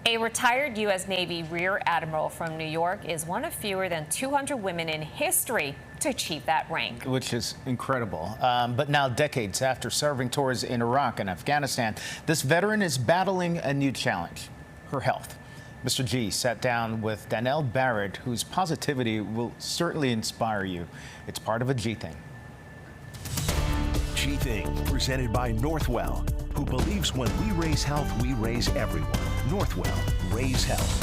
A retired U.S. Navy Rear Admiral from New York is one of fewer than 200 women in history to achieve that rank. Which is incredible. But now, decades after serving tours in Iraq and Afghanistan, this veteran is battling a new challenge: her health. Mr. G sat down with Danelle Barrett, whose positivity will certainly inspire you. It's part of a G Thing. G Thing, presented by Northwell, who believes when we raise health, we raise everyone. Northwell, raise health.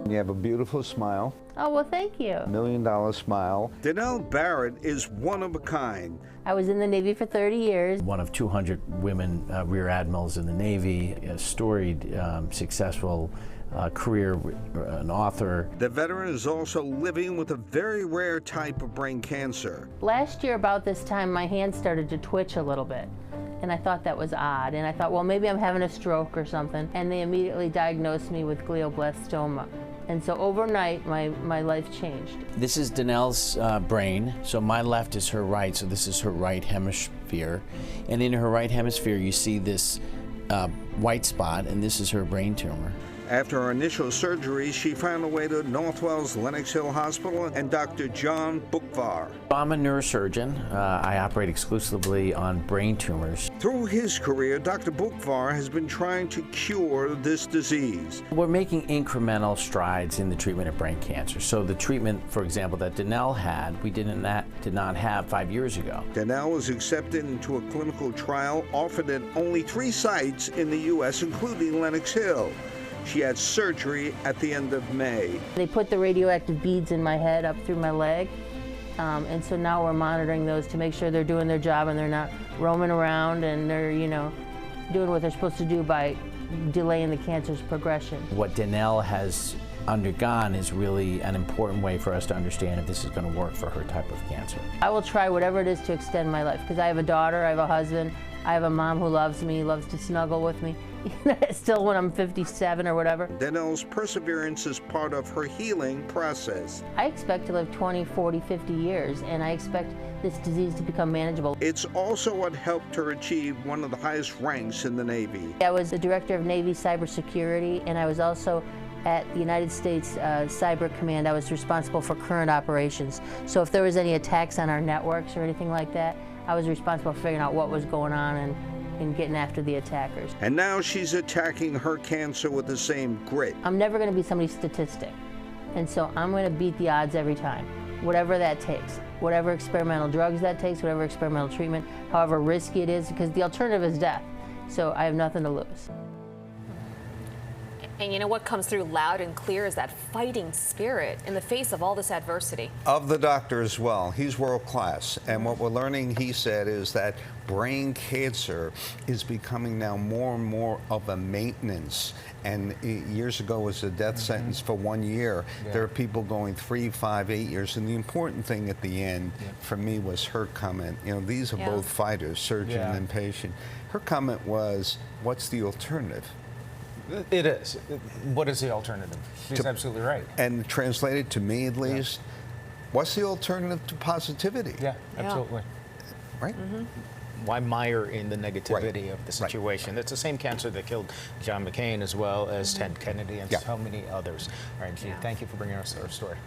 You have a beautiful smile. Oh, well, thank you. $1 million smile. Danelle Barrett is one of a kind. I was in the Navy for 30 years. One of 200 women rear admirals in the Navy, a storied, successful career, an author. The veteran is also living with a very rare type of brain cancer. Last year, about this time, my hand started to twitch a little bit. And I thought that was odd. And I thought, well, maybe I'm having a stroke or something. And they immediately diagnosed me with glioblastoma. And so overnight, my life changed. This is Danelle's brain. So my left is her right. So this is her right hemisphere. And in her right hemisphere, you see this white spot, and this is her brain tumor. After her initial surgery, she found a way to Northwell's Lenox Hill Hospital and Dr. John Bukvar. I'm a neurosurgeon. I operate exclusively on brain tumors. Through his career, Dr. Bukvar has been trying to cure this disease. We're making incremental strides in the treatment of brain cancer. So the treatment, for example, that Danelle had, we did not have 5 years ago. Danelle was accepted into a clinical trial offered at only 3 sites in the U.S., including Lenox Hill. She had surgery at the end of May. They put the radioactive beads in my head up through my leg. And so now we're monitoring those to make sure they're doing their job and they're not roaming around and they're, doing what they're supposed to do by delaying the cancer's progression. What Danelle has undergone is really an important way for us to understand if this is going to work for her type of cancer. I will try whatever it is to extend my life, because I have a daughter, I have a husband, I have a mom who loves me, loves to snuggle with me, still when I'm 57 or whatever. Danelle's perseverance is part of her healing process. I expect to live 20, 40, 50 years, and I expect this disease to become manageable. It's also what helped her achieve one of the highest ranks in the Navy. I was the director of Navy cybersecurity, and I was also at the United States Cyber Command. I was responsible for current operations. So if there was any attacks on our networks or anything like that, I was responsible for figuring out what was going on and getting after the attackers. And now she's attacking her cancer with the same grit. I'm never going to be somebody's statistic. And so I'm going to beat the odds every time, whatever that takes. Whatever experimental drugs that takes, whatever experimental treatment, however risky it is, because the alternative is death. So I have nothing to lose. And you know what comes through loud and clear is that fighting spirit in the face of all this adversity. Of the doctor as well. He's world class. And what we're learning, he said, is that brain cancer is becoming now more and more of a maintenance. And years ago was a death sentence for 1 year. Yeah. There are people going 3, 5, 8 years. And the important thing at the end for me was her comment. These are both fighters, surgeon and patient. Her comment was, what's the alternative? It is. What is the alternative? She's absolutely right. And translated to me, at least, what's the alternative to positivity? Yeah, absolutely. Right? Why mire in the negativity of the situation? It's the same cancer that killed John McCain as well as Ted Kennedy and so many others. All right, G, thank you for bringing us our story.